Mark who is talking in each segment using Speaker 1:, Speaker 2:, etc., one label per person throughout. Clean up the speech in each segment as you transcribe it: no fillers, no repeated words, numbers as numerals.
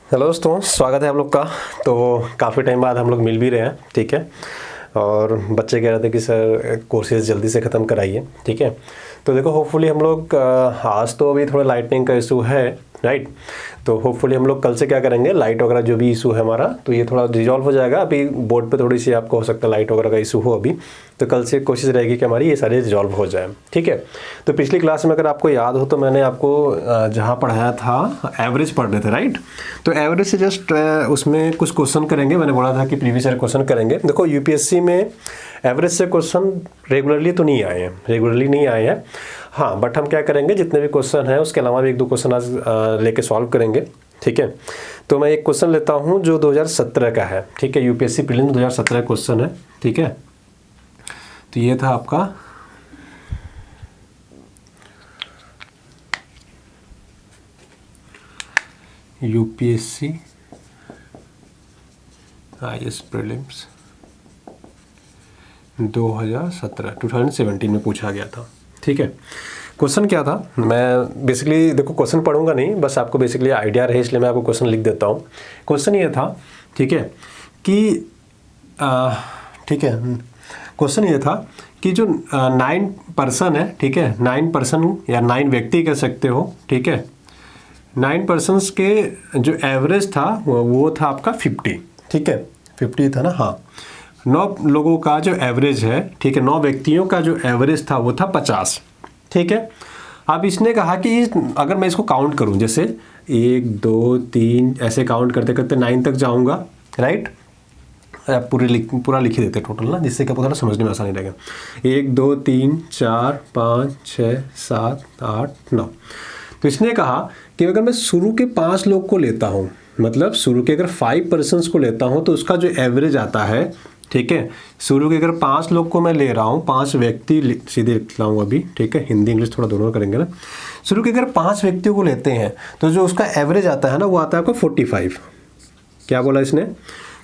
Speaker 1: Hello दोस्तों, स्वागत है आप लोग का। तो काफ़ी टाइम बाद हम लोग मिल भी रहे हैं, ठीक है। और बच्चे कह रहे थे कि सर कोर्सेज जल्दी से ख़त्म कराइए, ठीक है। तो देखो होपफुली हम लोग आज तो अभी थोड़ा लाइटनिंग का इशू है, राइट। तो होपफुली हम लोग कल से क्या करेंगे, लाइट वगैरह जो भी इशू है हमारा, तो ये थोड़ा रिजॉल्व हो जाएगा। अभी बोर्ड पे थोड़ी सी आपको हो सकता है लाइट वगैरह का इशू हो अभी, तो कल से कोशिश रहेगी कि हमारी ये सारे रिजॉल्व हो जाए, ठीक है। तो पिछली क्लास में अगर आपको याद हो तो मैंने आपको जहाँ पढ़ाया था एवरेज पढ़ रहे थे, राइट। तो एवरेज से जस्ट उसमें कुछ क्वेश्चन करेंगे। मैंने बोला था कि प्रीवियस ईयर क्वेश्चन करेंगे। देखो यूपीएससी में एवरेज से क्वेश्चन रेगुलरली तो नहीं आए हैं, हाँ, बट हम क्या करेंगे, जितने भी क्वेश्चन हैं उसके अलावा भी एक दो क्वेश्चन आज लेके सॉल्व करेंगे, ठीक है। तो मैं एक क्वेश्चन लेता हूँ जो 2017 का है, ठीक है। यूपीएससी प्रीलिम्स 2017 क्वेश्चन है, ठीक है। तो ये था आपका यूपीएससी आईएएस प्रीलिम्स 2017 में पूछा गया था, ठीक है। क्वेश्चन क्या था, मैं बेसिकली देखो क्वेश्चन पढ़ूंगा नहीं, बस आपको बेसिकली आइडिया रहे इसलिए मैं आपको क्वेश्चन लिख देता हूँ। क्वेश्चन ये था, ठीक है, कि ठीक है, क्वेश्चन ये था कि जो 9 पर्सन है, ठीक है, 9 पर्सन या 9 व्यक्ति कह सकते हो, ठीक है। 9 पर्सन्स के जो एवरेज था वो था आपका 50, ठीक है, 50 था ना, हाँ। 9 लोगों का जो एवरेज है, ठीक है, 9 व्यक्तियों का जो एवरेज था वो था 50, ठीक है। अब इसने कहा कि अगर मैं इसको काउंट करूं, जैसे 1 2 3 ऐसे काउंट करते करते 9 तक जाऊंगा, राइट। पूरा लिख ही देते टोटल ना, जिससे क्या पता समझने में आसानी रहेगा। 1 2 3 4 5 6 7 8 9। तो इसने कहा कि अगर मैं शुरू के 5 लोग को लेता हूँ, मतलब शुरू के अगर 5 पर्सन्स को लेता हूँ तो उसका जो एवरेज आता है, ठीक है। शुरू के अगर 5 लोग को मैं ले रहा हूँ, 5 व्यक्ति सीधे लिख रहा हूँ अभी, ठीक है, हिंदी इंग्लिश थोड़ा दोनों करेंगे ना। शुरू के अगर 5 व्यक्तियों को लेते हैं तो जो उसका एवरेज आता है ना वो आता है आपका 45। क्या बोला इसने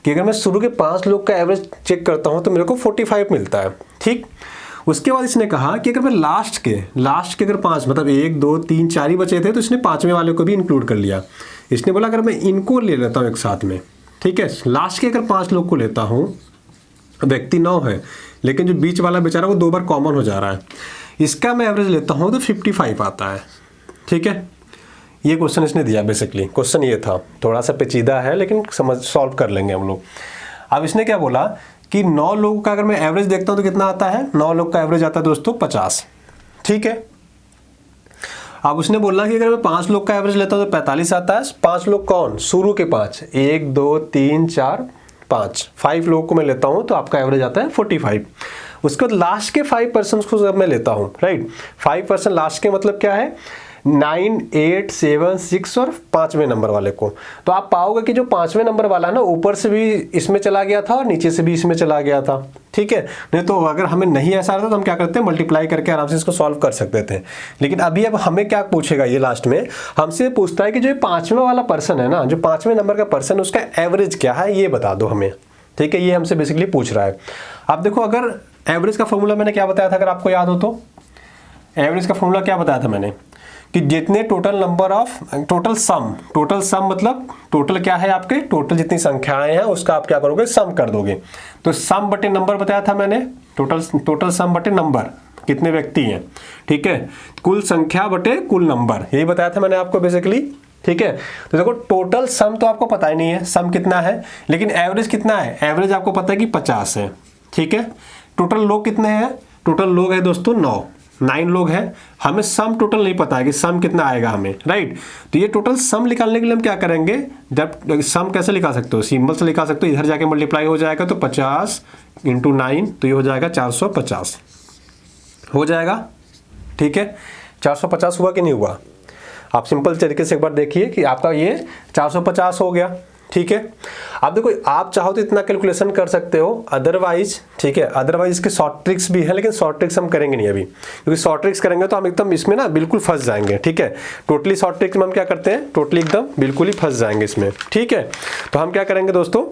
Speaker 1: कि अगर मैं शुरू के 5 लोग का एवरेज चेक करता हूँ तो मेरे को 45 मिलता है, ठीक। उसके बाद इसने कहा कि अगर मैं लास्ट के अगर 5, मतलब 1 2 3 4 ही बचे थे तो इसने 5वें वाले को भी इंक्लूड कर लिया। इसने बोला अगर मैं इनको ले लेता हूँ एक साथ में, ठीक है, लास्ट के अगर 5 लोग को लेता हूँ, व्यक्ति 9 है लेकिन जो बीच वाला बेचारा वो 2 बार कॉमन हो जा रहा है, इसका मैं एवरेज लेता हूँ तो 55 आता है, ठीक है। ये क्वेश्चन इसने दिया, बेसिकली क्वेश्चन ये था, थोड़ा सा पेचीदा है लेकिन सॉल्व कर लेंगे हम लोग। अब इसने क्या बोला कि 9 लोगों का अगर मैं एवरेज देखता हूँ तो कितना आता है, 9 लोग का एवरेज आता है दोस्तों 50, ठीक है। अब उसने बोला कि अगर मैं 5 लोग का एवरेज लेता हूँ तो 45 आता है। 5 लोग कौन, शुरू के 5, 1 2 3 4 5 लोगों को मैं लेता हूँ तो आपका एवरेज आता है 45। उसके बाद लास्ट के 5 पर्सन को जब मैं लेता हूँ, राइट, 5 पर्सन लास्ट के मतलब क्या है, 9 8 7 6 और 5वें नंबर वाले को। तो आप पाओगे कि जो 5वें नंबर वाला है ना, ऊपर से भी इसमें चला गया था और नीचे से भी इसमें चला गया था, ठीक है। नहीं तो अगर हमें नहीं ऐसा आता तो हम क्या करते हैं, मल्टीप्लाई करके आराम से इसको सॉल्व कर सकते थे। लेकिन अभी अब हमें क्या पूछेगा, ये लास्ट में हमसे पूछता है कि जो ये 5वें वाला पर्सन है ना, जो 5वें नंबर का पर्सन, उसका एवरेज क्या है ये बता दो हमें, ठीक है। ये हमसे बेसिकली पूछ रहा है। अब देखो, अगर एवरेज का फॉर्मूला मैंने क्या बताया था, अगर आपको याद हो तो, एवरेज का फॉर्मूला क्या बताया था मैंने, कि जितने टोटल सम मतलब टोटल क्या है आपके, टोटल जितनी संख्याएं हैं उसका आप क्या करोगे, सम कर दोगे। तो सम बटे नंबर बताया था मैंने, टोटल सम बटे नंबर, कितने व्यक्ति हैं, ठीक है, कुल संख्या बटे कुल नंबर, यही बताया था मैंने आपको बेसिकली, ठीक है। तो देखो टोटल सम तो आपको पता ही नहीं है सम कितना है, लेकिन एवरेज कितना है, एवरेज आपको पता है कि 50 है, ठीक है। टोटल लोग कितने हैं, टोटल लोग है दोस्तों 9 लोग हैं। हमें सम टोटल नहीं पता है कि सम कितना आएगा हमें, राइट। तो ये टोटल सम निकालने के लिए हम क्या करेंगे, जब सम कैसे निकाल सकते हो, सिंबल से निकाल सकते हो, इधर जाके मल्टीप्लाई हो जाएगा तो 50 × 9 तो ये हो जाएगा 450 हो जाएगा, ठीक है। 450 हुआ कि नहीं हुआ, आप सिंपल तरीके से एक बार देखिए कि आपका ये 450 हो गया, ठीक है। अब देखो, आप चाहो तो इतना कैलकुलेशन कर सकते हो, अदरवाइज, ठीक है, अदरवाइज इसके शॉर्ट ट्रिक्स भी है, लेकिन शॉर्ट ट्रिक्स हम करेंगे नहीं अभी, क्योंकि शॉर्ट ट्रिक्स करेंगे तो हम एकदम इसमें ना बिल्कुल फंस जाएंगे, ठीक है। टोटली शॉर्ट ट्रिक्स में हम क्या करते हैं, टोटली एकदम बिल्कुल ही फंस जाएंगे इसमें, ठीक है। तो हम क्या करेंगे दोस्तों,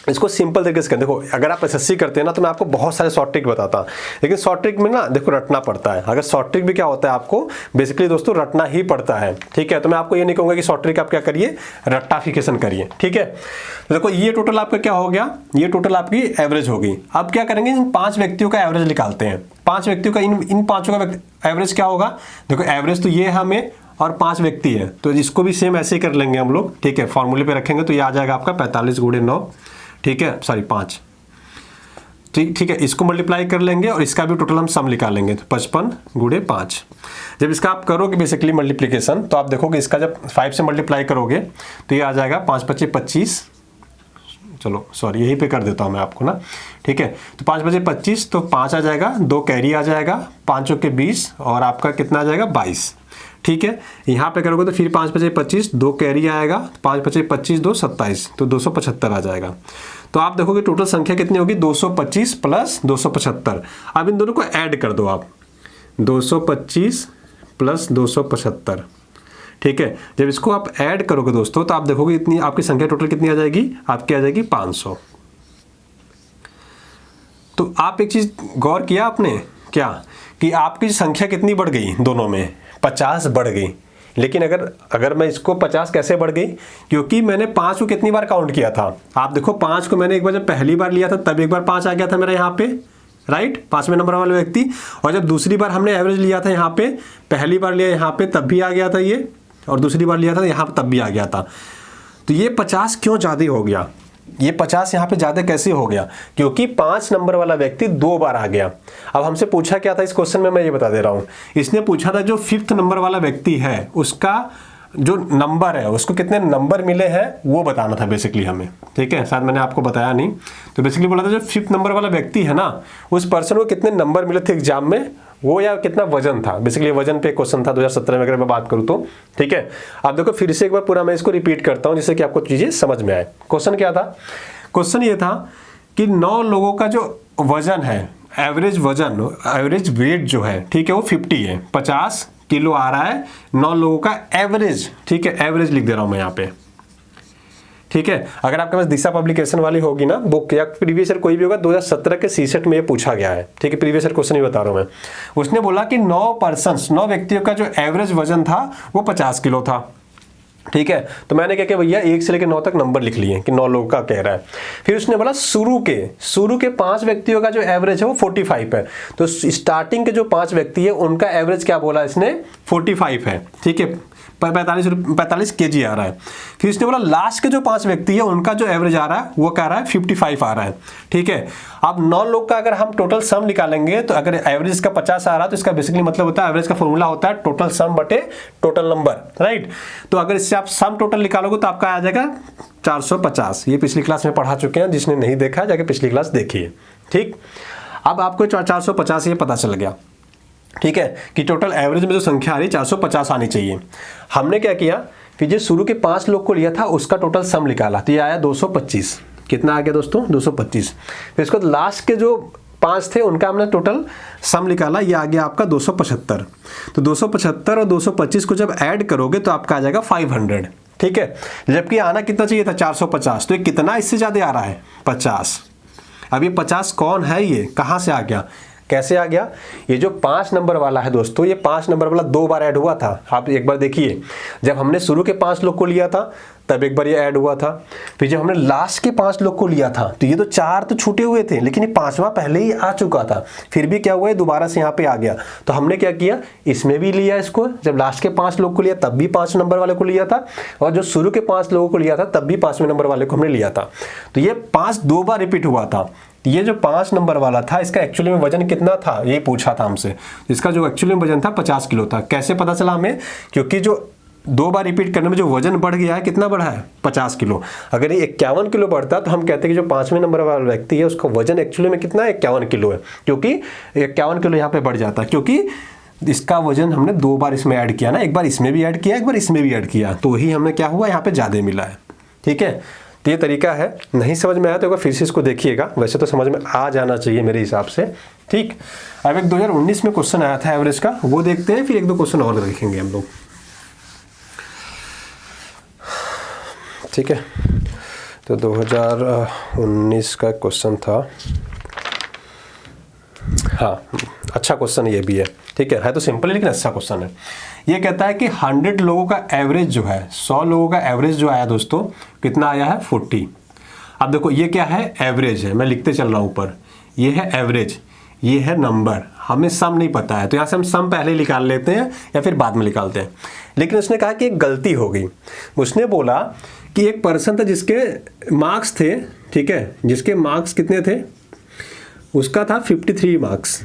Speaker 1: इसको सिंपल तरीके से करें। देखो अगर आप एसएससी करते हैं ना तो मैं आपको बहुत सारे शॉर्ट ट्रिक बताता, लेकिन शॉर्ट ट्रिक में ना देखो रटना पड़ता है। अगर शॉर्ट ट्रिक भी क्या होता है, आपको बेसिकली दोस्तों रटना ही पड़ता है, ठीक है। तो मैं आपको ये नहीं कहूँगा कि शॉर्ट ट्रिक आप क्या करिए, रट्टाफिकेशन करिए, ठीक है। तो देखो ये टोटल आपका क्या हो गया, ये टोटल आपकी एवरेज होगी। अब क्या करेंगे, इन 5 व्यक्तियों का एवरेज निकालते हैं। 5 व्यक्तियों का इन पाँचों का एवरेज क्या होगा, देखो एवरेज तो ये है हमें और 5 व्यक्ति है, तो इसको भी सेम ऐसे ही कर लेंगे हम लोग, ठीक है। फॉर्मूले पे रखेंगे तो ये आ जाएगा आपका 45 × 9, ठीक है, सॉरी 5, ठीक है। इसको मल्टीप्लाई कर लेंगे और इसका भी टोटल हम सम निकालेंगे, तो 55 × 5। जब इसका आप करोगे बेसिकली मल्टीप्लिकेशन, तो आप देखोगे इसका जब 5 से मल्टीप्लाई करोगे तो ये आ जाएगा 5 × 25 = 25, चलो सॉरी यहीं पे कर देता हूँ मैं आपको ना, ठीक है। तो 5 × 25 = 25, तो 5 आ जाएगा, 2 कैरी आ जाएगा, 5 के 20 और आपका कितना आ जाएगा 22, ठीक है। यहाँ पे करोगे तो फिर 5 × 25 = 25, 2 कैरी आएगा, 5 × 25 = 2 = 27, तो 275 आ जाएगा। तो आप देखोगे टोटल संख्या कितनी होगी, 225 + 275। अब इन दोनों को ऐड कर दो आप, 225 + 275, ठीक है। जब इसको आप ऐड करोगे दोस्तों तो आप देखोगे इतनी आपकी संख्या टोटल कितनी आ जाएगी, आपकी आ जाएगी 500। तो आप एक चीज गौर किया आपने क्या, कि आपकी संख्या कितनी बढ़ गई, दोनों में 50 बढ़ गई। लेकिन अगर मैं इसको 50 कैसे बढ़ गई, क्योंकि मैंने 5 को कितनी बार काउंट किया था, आप देखो 5 को मैंने एक बार जब पहली बार लिया था तब एक बार 5 आ गया था मेरा यहाँ पे, राइट, 5वें नंबर वाले व्यक्ति। और जब दूसरी बार हमने एवरेज लिया था यहाँ पे, पहली बार लिया यहाँ पे तब भी आ गया था ये, और दूसरी बार लिया था यहाँ पे तब भी आ गया था। तो ये 50 क्यों ज़्यादा हो गया, ये 50 यहाँ पे ज़्यादा कैसे हो गया, क्योंकि 5 नंबर वाला व्यक्ति 2 बार आ गया। अब हमसे पूछा क्या था इस क्वेश्चन में, मैं ये बता दे रहा हूँ। इसने पूछा था जो 5th नंबर वाला व्यक्ति है उसका जो नंबर है, उसको कितने नंबर मिले हैं वो बताना था बेसिकली हमें, ठीक है। शायद मैंने आपको बताया नहीं, तो बेसिकली बोला था जो 5th नंबर वाला व्यक्ति है ना, उस पर्सन को कितने नंबर मिले थे एग्जाम में, वो या कितना वजन था। बेसिकली वजन पे क्वेश्चन था 2017 में अगर मैं बात करूँ तो, ठीक है। आप देखो फिर से एक बार पूरा मैं इसको रिपीट करता हूँ जिससे कि आपको चीज़ें समझ में आए। क्वेश्चन क्या था, क्वेश्चन ये था कि 9 लोगों का जो वजन है, एवरेज वजन, एवरेज वेट जो है, ठीक है, वो 50 है, 50 किलो आ रहा है 9 लोगों का एवरेज, ठीक है। एवरेज लिख दे रहा हूं मैं यहाँ पे, ठीक है। अगर आपके पास दिशा पब्लिकेशन वाली होगी ना बुक, या प्रीवियस ईयर कोई भी होगा, 2017 के सीसेट में ये पूछा गया है, ठीक है। प्रीवियस ईयर क्वेश्चन ही बता रहा हूं मैं। उसने बोला कि 9 व्यक्तियों का जो एवरेज वजन था वो 50 किलो था, ठीक है। तो मैंने क्या किया भैया, 1 से लेकर 9 तक नंबर लिख लिए कि 9 लोगों का कह रहा है। फिर उसने बोला शुरू के 5 व्यक्तियों का जो एवरेज है वो 45 है। तो स्टार्टिंग के जो 5 व्यक्ति है उनका एवरेज क्या बोला इसने, 45 है, ठीक है, 45 kg आ रहा है। फिर इसने बोला लास्ट के जो 5 व्यक्ति है उनका जो एवरेज आ रहा है वो क्या आ रहा है, 55 आ रहा है, ठीक है। अब 9 लोग का अगर हम टोटल सम निकालेंगे तो अगर एवरेज का 50 आ रहा है तो इसका बेसिकली मतलब होता है, एवरेज का फॉर्मूला होता है टोटल सम बटे टोटल नंबर, राइट। तो अगर इससे आप सम टोटल निकालोगे तो आपका आ जाएगा 450। ये पिछली क्लास में पढ़ा चुके हैं, जिसने नहीं देखा जाके पिछली क्लास देखिए, ठीक। अब आपको 450 ये पता चल गया, ठीक है, कि टोटल एवरेज में जो संख्या आ रही है 450 आनी चाहिए। हमने क्या किया, फिर जो शुरू के 5 लोग को लिया था उसका टोटल सम निकाला, तो ये आया 225। कितना आ गया दोस्तों, 225। फिर इसको लास्ट के जो 5 थे उनका हमने टोटल सम निकाला, ये आ गया आपका 275। तो 275 और 225 को जब ऐड करोगे तो आपका आ जाएगा 500, ठीक है। जबकि आना कितना चाहिए था, 450। तो ये कितना इससे ज़्यादा आ रहा है, 50। अब ये 50 कौन है, ये कहाँ से आ गया, कैसे आ गया। ये जो 5 नंबर वाला है दोस्तों, ये 5 नंबर वाला 2 बार ऐड हुआ था। आप एक बार देखिए, जब हमने शुरू के 5 लोग को लिया था तब एक बार ये ऐड हुआ था। फिर जब हमने लास्ट के 5 लोग को लिया था तो ये तो 4 तो छूटे हुए थे, लेकिन ये 5वां पहले ही आ चुका था। फिर भी क्या हुआ है, दोबारा से यहाँ पे आ गया। तो हमने क्या किया, इसमें भी लिया इसको, जब लास्ट के 5 लोग को लिया तब भी 5 नंबर वाले को लिया था, और जो शुरू के 5 लोगों को लिया था तब भी 5वें नंबर वाले को हमने लिया था। तो ये 5 2 बार रिपीट हुआ था। ये जो 5 नंबर वाला था इसका एक्चुअली में वजन कितना था, ये पूछा था हमसे। इसका जो एक्चुअली में वजन था 50 किलो था। कैसे पता चला हमें, क्योंकि जो 2 बार रिपीट करने में जो वजन बढ़ गया है, कितना बढ़ा है, 50 किलो। अगर ये 51 किलो बढ़ता तो हम कहते हैं कि जो 5वें नंबर वाला व्यक्ति है उसका वजन एक्चुअली में कितना है, 51 किलो है, क्योंकि 51 किलो यहाँ पे बढ़ जाता है, क्योंकि इसका वजन हमने 2 बार इसमें ऐड किया ना, एक बार इसमें भी ऐड किया, एक बार इसमें भी ऐड किया, तो वही हमें क्या हुआ, यहाँ पे ज़्यादा मिला है, ठीक है। तो ये तरीका है। नहीं समझ में आया तो एक बार फिर से इसको देखिएगा, वैसे तो समझ में आ जाना चाहिए मेरे हिसाब से, ठीक। अब एक 2019 में क्वेश्चन आया था एवरेज का, वो देखते हैं, फिर 1-2 क्वेश्चन और देखेंगे हम लोग, ठीक है। तो 2019 का क्वेश्चन था। हाँ, अच्छा क्वेश्चन ये भी है, ठीक है तो सिंपल है लेकिन अच्छा क्वेश्चन है। ये कहता है कि 100 लोगों का एवरेज जो है, 100 लोगों का एवरेज जो आया दोस्तों, कितना आया है 40। अब देखो ये क्या है, एवरेज है, मैं लिखते चल रहा हूँ ऊपर, ये है एवरेज, ये है नंबर, हमें सम नहीं पता है तो यहाँ से हम सम पहले निकाल लेते हैं या फिर बाद में निकालते हैं। लेकिन उसने कहा कि एक गलती हो गई। उसने बोला कि एक पर्सन था जिसके मार्क्स थे, ठीक है, जिसके मार्क्स कितने थे, उसका था 53 मार्क्स,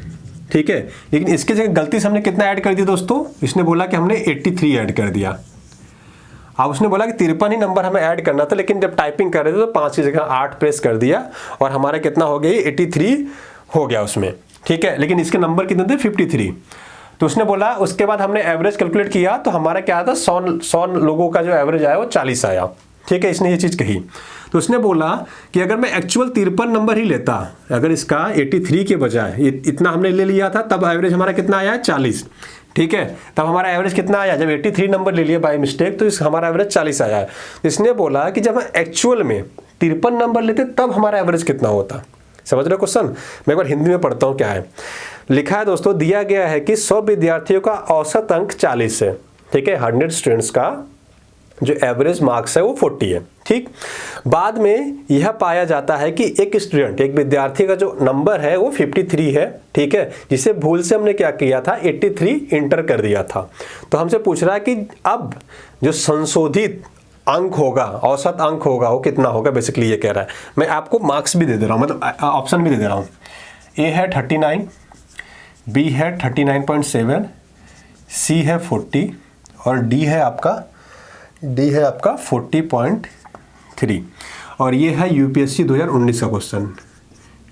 Speaker 1: ठीक है, लेकिन इसके जगह गलती से हमने कितना ऐड कर दिया दोस्तों, इसने बोला कि हमने 83 ऐड कर दिया। अब उसने बोला कि 53 ही नंबर हमें ऐड करना था, लेकिन जब टाइपिंग कर रहे थे तो 5 की जगह 8 प्रेस कर दिया और हमारा कितना हो गया, 83 हो गया उसमें, ठीक है, लेकिन इसके नंबर कितने थे 53। तो उसने बोला, उसके बाद हमने एवरेज कैलकुलेट किया तो हमारा क्या था, 100 लोगों का जो एवरेज आया वो 40 आया, ठीक है, इसने ये चीज़ कही। तो उसने बोला कि अगर मैं एक्चुअल 53 नंबर ही लेता, अगर इसका 83 के बजाय इतना हमने ले लिया था, तब एवरेज हमारा कितना आया, 40, ठीक है, तब हमारा एवरेज कितना आया, जब 83 नंबर ले लिया बाय मिस्टेक तो हमारा एवरेज 40 आया है। तो इसने बोला कि जब हम एक्चुअल में 53 नंबर लेते तब हमारा एवरेज कितना होता। समझ रहे हो क्वेश्चन? मैं एक बार हिंदी में पढ़ता हूँ क्या है। लिखा है दोस्तों, दिया गया है कि 100 विद्यार्थियों का औसत अंक 40 है, ठीक है, 100 स्टूडेंट्स का जो एवरेज मार्क्स है वो 40 है, ठीक। बाद में यह पाया जाता है कि एक स्टूडेंट, एक विद्यार्थी का जो नंबर है वो 53 है, ठीक है, जिसे भूल से हमने क्या किया था, 83 इंटर कर दिया था। तो हमसे पूछ रहा है कि अब जो संशोधित अंक होगा, औसत अंक होगा, वो कितना होगा, बेसिकली ये कह रहा है। मैं आपको मार्क्स भी दे दे रहा हूँ, मतलब ऑप्शन भी दे दे रहा हूँ। ए है 39, बी है 39.7, सी है 40 और डी है आपका 40.3। और ये है यूपीएससी 2019 का क्वेश्चन,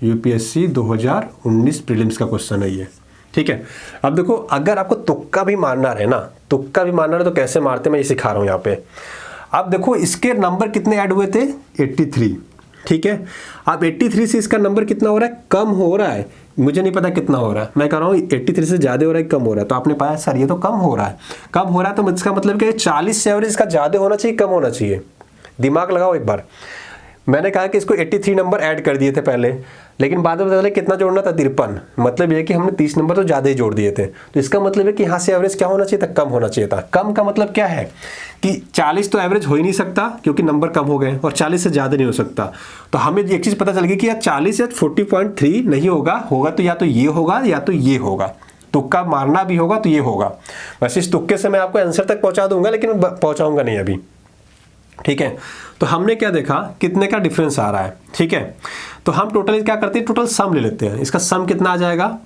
Speaker 1: यूपीएससी 2019 प्रीलिम्स का क्वेश्चन है ये, ठीक है। अब देखो, अगर आपको तुक्का भी मारना है ना, तुक्का भी मारना है तो कैसे मारते मैं ये सिखा रहा हूँ यहाँ पे। अब देखो इसके नंबर कितने ऐड हुए थे, 83, ठीक है। अब 83 से इसका नंबर कितना हो रहा है, कम हो रहा है, मुझे नहीं पता कितना हो रहा है, मैं कह रहा हूँ 83 से ज़्यादा हो रहा है, कम हो रहा है। तो आपने पाया सर ये तो कम हो रहा है, कम हो रहा है, तो इसका मतलब कि 40 से एवरेज इसका ज़्यादा होना चाहिए, कम होना चाहिए। दिमाग लगाओ एक बार। मैंने कहा कि इसको 83 नंबर ऐड कर दिए थे पहले, लेकिन बाद में पता चला कितना जोड़ना था, 53। मतलब ये कि हमने 30 नंबर तो ज़्यादा ही जोड़ दिए थे। तो इसका मतलब है कि यहाँ से एवरेज क्या होना चाहिए था, कम होना चाहिए था। कम का मतलब क्या है कि 40 तो एवरेज हो ही नहीं सकता क्योंकि नंबर कम हो गए, और 40 से ज़्यादा नहीं हो सकता। तो हमें एक चीज़ पता चल गई कि यार 40 या 40.3 नहीं होगा, होगा तो या तो ये होगा या तो ये होगा। तुक्का मारना भी होगा तो ये होगा। बस इस तुक्के से मैं आपको आंसर तक पहुँचा दूंगा, लेकिन पहुँचाऊँगा नहीं अभी, ठीक है। तो हमने क्या देखा, कितने का डिफरेंस आ रहा है, ठीक है। तो हम टोटल क्या करते हैं, टोटल सम ले लेते हैं। इसका सम कितना आ जाएगा,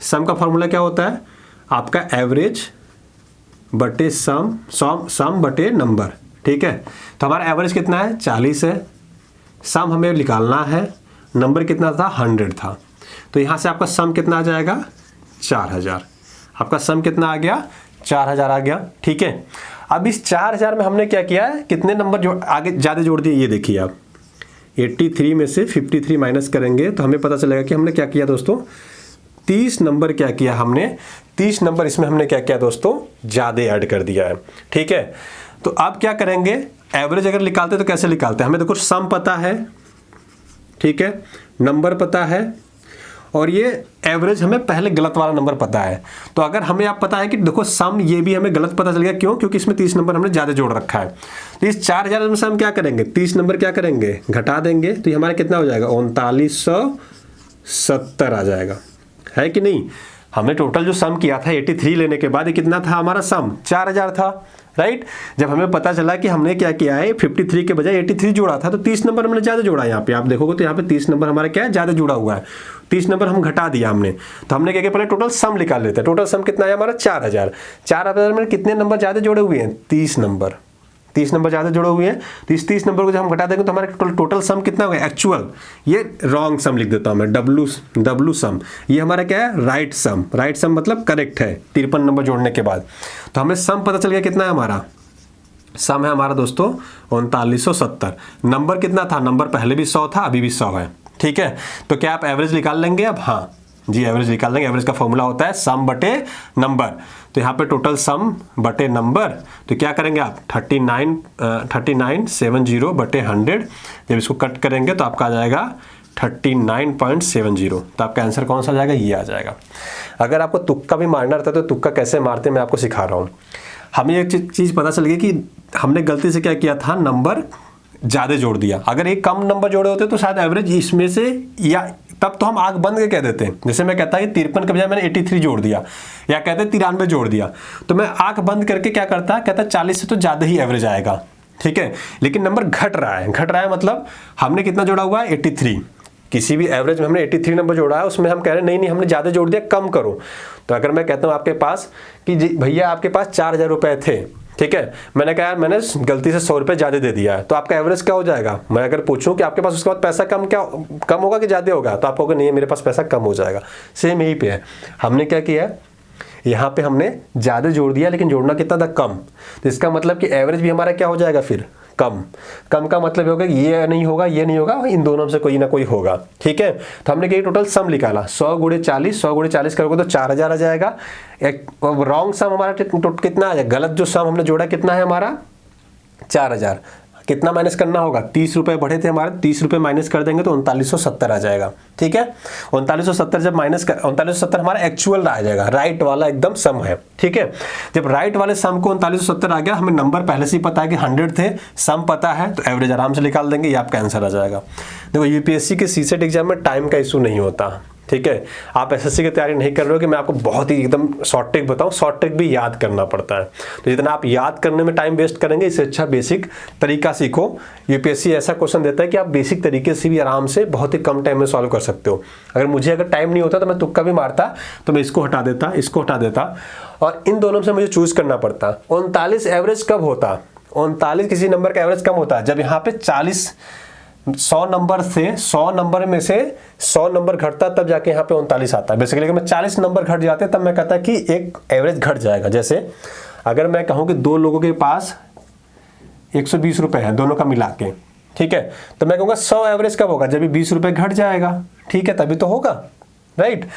Speaker 1: सम का फॉर्मूला क्या होता है, आपका एवरेज बटे सम बटे नंबर, ठीक है। तो हमारा एवरेज कितना है, 40 है, सम हमें निकालना है, नंबर कितना था, 100 था। तो यहाँ से आपका सम कितना आ जाएगा, 4000। आपका सम कितना आ गया, 4000 आ गया, ठीक है। अब इस 4000 में हमने क्या किया है, कितने नंबर आगे ज़्यादा जोड़ दिए, ये देखिए आप 83 में से 53 माइनस करेंगे तो हमें पता चलेगा कि हमने क्या किया दोस्तों, 30 नंबर क्या किया हमने, 30 नंबर इसमें हमने क्या किया दोस्तों, ज़्यादा ऐड कर दिया है, ठीक है। तो अब क्या करेंगे, एवरेज अगर निकालते तो कैसे निकालते हैं, हमें देखो सम पता है, ठीक है, नंबर पता है, और ये एवरेज हमें पहले गलत वाला नंबर पता है। तो अगर हमें आप पता है कि देखो सम ये भी हमें गलत पता चल गया, क्यों, क्योंकि इसमें 30 नंबर हमने ज़्यादा जोड़ रखा है। तो इस 4000 में से हम क्या करेंगे, 30 नंबर क्या करेंगे, घटा देंगे, तो ये हमारा कितना हो जाएगा, 3970 आ जाएगा, है कि नहीं। हमने टोटल जो सम किया था 83 लेने के बाद, ये कितना था हमारा सम, 4000 था, राइट। जब हमें पता चला कि हमने क्या किया है, 53 के बजाय 83 जोड़ा था, तो 30 नंबर हमने ज़्यादा जोड़ा है। यहाँ पे आप देखोगे तो यहाँ पे 30 नंबर हमारा क्या है, ज़्यादा जुड़ा हुआ है, 30 नंबर हम घटा दिया हमने। तो हमने क्या किया, पहले टोटल सम निकाल लेते हैं। टोटल सम कितना है हमारा, 4000। 4000 में कितने नंबर ज़्यादा जोड़े हुए हैं, 30 नंबर, 30 नंबर ज़्यादा जुड़े हुए हैं। तो इस 30 नंबर को जब हम घटा देंगे तो हमारा टोटल सम कितना होगा, एक्चुअल, ये रॉन्ग सम लिख देता हूँ मैं, डब्लू सम, ये हमारा क्या है, राइट सम। राइट सम मतलब करेक्ट है 53 नंबर जोड़ने के बाद। तो हमें सम पता चल गया कितना है हमारा, सम है हमारा दोस्तों 3970। नंबर कितना था, नंबर पहले भी 100 था, अभी भी 100 है, ठीक है। तो क्या आप एवरेज निकाल लेंगे अब, हाँ जी एवरेज निकाल देंगे। एवरेज का फॉर्मूला होता है सम बटे नंबर, तो यहाँ पे टोटल सम बटे नंबर, तो क्या करेंगे आप 3970 बटे 100, जब इसको कट करेंगे तो आपका आ जाएगा 39.70, तो आपका आंसर कौन सा आ जाएगा, ये आ जाएगा। अगर आपको तुक्का भी मारना रहता है तो तुक्का कैसे मारते हैं मैं आपको सिखा रहा हूँ। हमें एक चीज़ पता चल गई कि हमने गलती से क्या किया था, नंबर ज़्यादा जोड़ दिया। अगर एक कम नंबर जोड़े होते तो शायद एवरेज इसमें से, या तब तो हम आंख बंद के कह देते हैं। जैसे मैं कहता कि 53 के बजाय मैंने 83 जोड़ दिया, या कहते 93 जोड़ दिया, तो मैं आंख बंद करके क्या करता, कहता 40 से तो ज़्यादा ही एवरेज आएगा, ठीक है। लेकिन नंबर घट रहा है, घट रहा है मतलब हमने कितना जोड़ा हुआ है 83, किसी भी एवरेज में हमने 83 नंबर जोड़ा है, उसमें हम कह रहे हैं नहीं हमने ज़्यादा जोड़ दिया, कम करो। तो अगर मैं कहता हूँ आपके पास कि भैया आपके पास 4000 रुपये थे, ठीक है, मैंने कहा यार मैंने गलती से 100 रुपये ज़्यादा दे दिया है, तो आपका एवरेज क्या हो जाएगा। मैं अगर पूछूं कि आपके पास उसके बाद पैसा कम होगा कि ज़्यादा होगा, तो आप कहोगे नहीं मेरे पास पैसा कम हो जाएगा। सेम यही पे है, हमने क्या किया है, यहाँ पे हमने ज़्यादा जोड़ दिया लेकिन जोड़ना कितना था, कम। तो इसका मतलब कि एवरेज भी हमारा क्या हो जाएगा फिर, कम। कम का मतलब होगा ये नहीं होगा, ये नहीं होगा, इन दोनों में से कोई ना कोई होगा, ठीक है। तो हमने क्या टोटल सम निकाला, 100 × 40, 100 × 40 करोगे तो 4000 आ जाएगा। एक रॉन्ग सम हमारा कितना आ जाएगा, गलत जो सम हमने जोड़ा कितना है हमारा 4000। कितना माइनस करना होगा, 30 रुपये बढ़े थे हमारे, 30 रुपये माइनस कर देंगे तो 3970 आ जाएगा, ठीक है। 3970 जब माइनस कर 3970 हमारा एक्चुअल आ जाएगा, राइट वाला एकदम सम है, ठीक है। जब राइट वाले सम को 3970 आ गया, हमें नंबर पहले से ही पता है कि 100 थे, सम पता है, तो एवरेज आराम से निकाल देंगे, ये आपका आंसर आ जाएगा। देखो यूपीएससी के सीसेट एग्जाम में टाइम का इशू नहीं होता, ठीक है। आप एसएससी की तैयारी नहीं कर रहे हो कि मैं आपको बहुत ही एकदम शॉर्ट ट्रिक बताऊं, शॉर्ट ट्रिक भी याद करना पड़ता है। तो जितना आप याद करने में टाइम वेस्ट करेंगे, इससे अच्छा बेसिक तरीका सीखो। यूपीएससी ऐसा क्वेश्चन देता है कि आप बेसिक तरीके से भी आराम से बहुत ही कम टाइम में सॉल्व कर सकते हो। अगर टाइम नहीं होता तो मैं तुक्का भी मारता, तो मैं इसको हटा देता, इसको हटा देता, और इन दोनों से मुझे चूज करना पड़ता। 39 एवरेज कब होता, 39 किसी नंबर का एवरेज कम होता है जब यहाँ पे 100 नंबर से 100 नंबर में से 100 नंबर घटता, तब जाके यहाँ पे 39 आता है बेसिकली। अगर मैं 40 नंबर घट जाते तब मैं कहता कि एक एवरेज घट जाएगा। जैसे अगर मैं कहूँ कि दो लोगों के पास 120 रुपये है दोनों का मिला के, ठीक है, तो मैं कहूँगा 100 एवरेज कब होगा, जब भी 20 रुपये घट जाएगा, ठीक है, तभी तो होगा, राइट।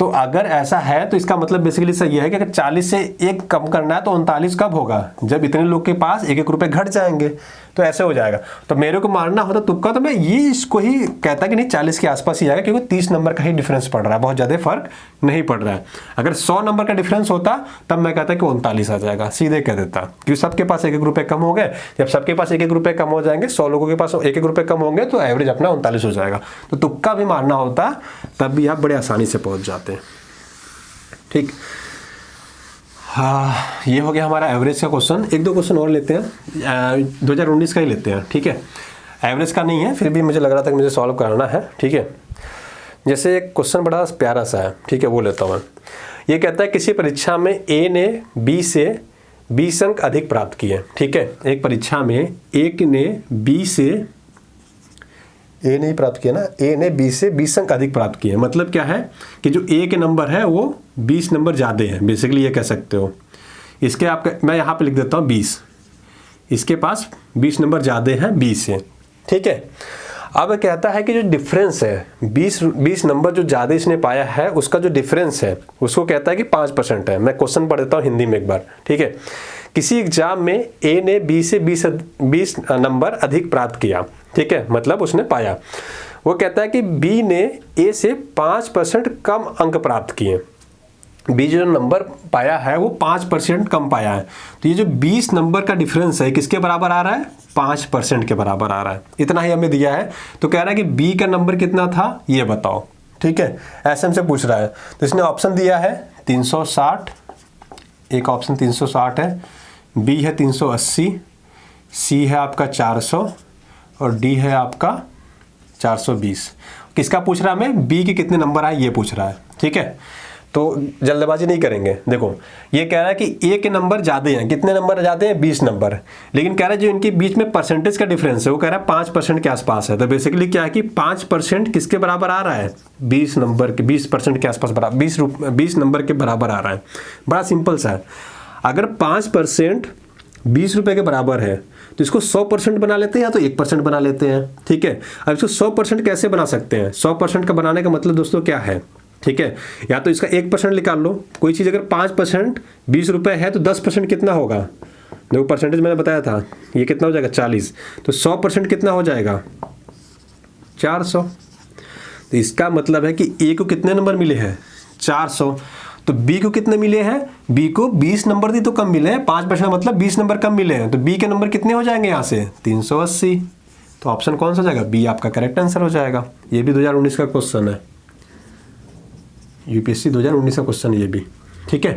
Speaker 1: तो अगर ऐसा है तो इसका मतलब बेसिकली सही है कि अगर 40 से 1 कम करना है तो 39 कब होगा, जब इतने लोग के पास 1-1 रुपये घट जाएंगे, तो ऐसे हो जाएगा। तो मेरे को मारना होता तुक्का, तो मैं ये इसको ही कहता कि नहीं 40 के आसपास ही आएगा, क्योंकि 30 नंबर का ही डिफरेंस पड़ रहा है, बहुत ज़्यादा फर्क नहीं पड़ रहा है। अगर 100 नंबर का डिफरेंस होता तब मैं कहता कि 39 आ जाएगा, सीधे कह देता, क्योंकि सबके पास 1-1 रुपये कम हो गए। जब सबके पास 1-1 रुपये कम हो जाएंगे, 100 लोगों के पास 1-1 रुपये कम होंगे, तो एवरेज अपना 39 हो जाएगा। तो तुक्का भी मारना होता तब भी आप बड़े आसानी से पहुँच जाते हैं, ठीक। हाँ, ये हो गया हमारा एवरेज का क्वेश्चन। 1-2 क्वेश्चन और लेते हैं, 2019 का ही लेते हैं, ठीक है। एवरेज का नहीं है, फिर भी मुझे लग रहा था कि मुझे सॉल्व कराना है, ठीक है। जैसे एक क्वेश्चन बड़ा प्यारा सा है, ठीक है, वो लेता हूँ मैं। ये कहता है किसी परीक्षा में ए ने बी से 20 अंक अधिक प्राप्त किए, ठीक है। एक परीक्षा में एक ने बी से ए ने ही प्राप्त किया ना, ए ने बी से 20 अंक अधिक प्राप्त किए। मतलब क्या है कि जो ए के नंबर है वो 20 नंबर ज़्यादा है, बेसिकली ये कह सकते हो। इसके आपका मैं यहाँ पे लिख देता हूँ 20, इसके पास 20 नंबर ज़्यादा हैं 20 से, ठीक है। अब कहता है कि जो डिफरेंस है 20 नंबर जो ज़्यादा इसने पाया है उसका जो डिफरेंस है उसको कहता है कि 5% है। मैं क्वेश्चन पढ़ देता हूँ हिंदी में एक बार, ठीक है। किसी एग्जाम में ए ने बी से 20 नंबर अधिक प्राप्त किया, ठीक है, मतलब उसने पाया। वो कहता है कि बी ने ए से 5% कम अंक प्राप्त किए। बी जो नंबर पाया है वो 5% कम पाया है। तो ये जो 20 नंबर का डिफरेंस है किसके बराबर आ रहा है, 5% के बराबर आ रहा है। इतना ही हमें दिया है। तो कह रहा है कि बी का नंबर कितना था ये बताओ, ठीक है, ऐसे हमसे पूछ रहा है। तो इसने ऑप्शन दिया है 360, एक ऑप्शन 360 है, बी है 380, सी है आपका 400 और डी है आपका 420। किसका पूछ रहा है हमें, बी के कितने नंबर आए ये पूछ रहा है, ठीक है। तो जल्दबाजी नहीं करेंगे। देखो ये कह रहा है कि ए के नंबर ज़्यादा हैं, कितने नंबर ज़्यादा हैं, 20 नंबर। लेकिन कह रहा है जो इनके बीच में परसेंटेज का डिफरेंस है वो कह रहा है 5% के आसपास है। तो बेसिकली क्या है कि 5% किसके बराबर आ रहा है, 20 नंबर के 20% के आसपास बराबर 20 नंबर के बराबर आ रहा है। बड़ा सिंपल सा है। अगर 5% 20 रुपये के बराबर है तो इसको 100% बना लेते हैं या तो 1% बना लेते हैं, ठीक है। अब इसको 100% कैसे बना सकते हैं, 100% का बनाने का मतलब दोस्तों क्या है, ठीक है, या तो इसका 1% निकाल लो। कोई चीज़ अगर 5% 20 रुपये है तो 10% कितना होगा? देखो परसेंटेज मैंने बताया था, ये कितना हो जाएगा 40, तो 100% कितना हो जाएगा 400। तो इसका मतलब है कि ए को कितने नंबर मिले हैं 400, तो बी को कितने मिले हैं? बी को 20 नंबर भी तो कम मिले हैं, 5% मतलब 20 नंबर कम मिले हैं, तो बी के नंबर कितने हो जाएंगे यहाँ से 380। तो ऑप्शन कौन सा हो जाएगा? बी आपका करेक्ट आंसर हो जाएगा। ये भी 2019 का क्वेश्चन है, यूपीएससी 2019 का क्वेश्चन ये भी। ठीक है,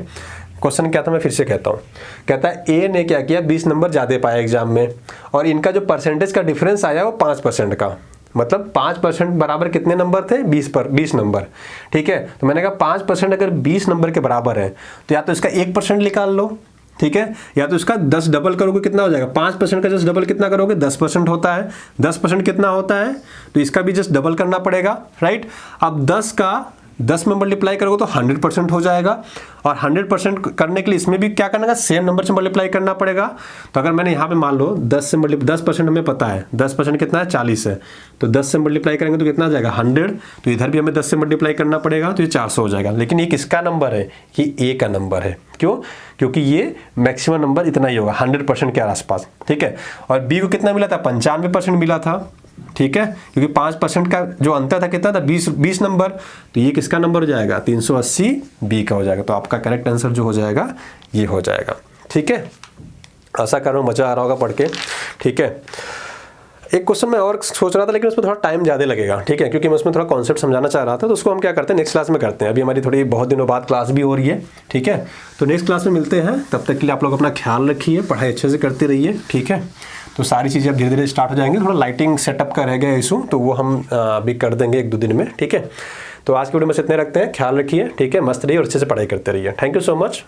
Speaker 1: क्वेश्चन क्या था मैं फिर से कहता हूँ। कहता है ए ने क्या किया, 20 नंबर ज़्यादा पाया एग्जाम में, और इनका जो परसेंटेज का डिफरेंस आया वो 5% का, मतलब 5% बराबर कितने नंबर थे? 20 नंबर। ठीक है, तो मैंने कहा 5% अगर 20 नंबर के बराबर है तो या तो इसका 1% निकाल लो, ठीक है, या तो इसका 10 डबल करोगे कितना हो जाएगा? 5% का जस्ट डबल कितना करोगे? 10% होता है। 10% कितना होता है? तो इसका भी जस्ट डबल करना पड़ेगा, राइट। अब 10 का 10 में मल्टीप्लाई करोगे तो 100% हो जाएगा, और 100% करने के लिए इसमें भी क्या करना है? सेम नंबर से मल्टीप्लाई करना पड़ेगा। तो अगर मैंने यहाँ पे मान लो 10% हमें पता है, 10% कितना है? 40 है, तो 10 से मल्टीप्लाई करेंगे तो कितना आ जाएगा? 100। तो इधर भी हमें 10 से मल्टीप्लाई करना पड़ेगा, तो ये 400 हो जाएगा। लेकिन ये किसका नंबर है? ये ए का नंबर है। क्यों? क्योंकि ये मैक्सिमम नंबर इतना ही होगा 100% के आसपास। ठीक है, और बी को कितना मिला था? 95% मिला था। ठीक है, क्योंकि 5% का जो अंतर था कितना था? 20 नंबर। तो ये किसका नंबर हो जाएगा? 380 बी का हो जाएगा। तो आपका करेक्ट आंसर जो हो जाएगा ये हो जाएगा। ठीक है, आशा कर रहा हूँ मज़ा आ रहा होगा पढ़ के। ठीक है, एक क्वेश्चन मैं और सोच रहा था लेकिन उसमें थोड़ा टाइम ज़्यादा लगेगा। ठीक है, क्योंकि मैं उसमें थोड़ा कॉन्सेप्ट समझाना चाह रहा था, तो उसको हम क्या करते हैं नेक्स्ट क्लास में करते हैं। अभी हमारी थोड़ी बहुत दिनों बाद क्लास भी हो रही है। ठीक है, तो नेक्स्ट क्लास में मिलते हैं। तब तक के लिए आप लोग अपना ख्याल रखिए, पढ़ाई अच्छे से करते रहिए। ठीक है, तो सारी चीज़ें अब धीरे धीरे स्टार्ट हो जाएंगी। थोड़ा लाइटिंग सेटअप का रह गया इशू, तो वो हम अभी कर देंगे 1-2 दिन में। ठीक है, तो आज की वीडियो में इतने रखते हैं। ख्याल रखिए, ठीक है, मस्त रहिए और अच्छे से पढ़ाई करते रहिए। Thank you so much.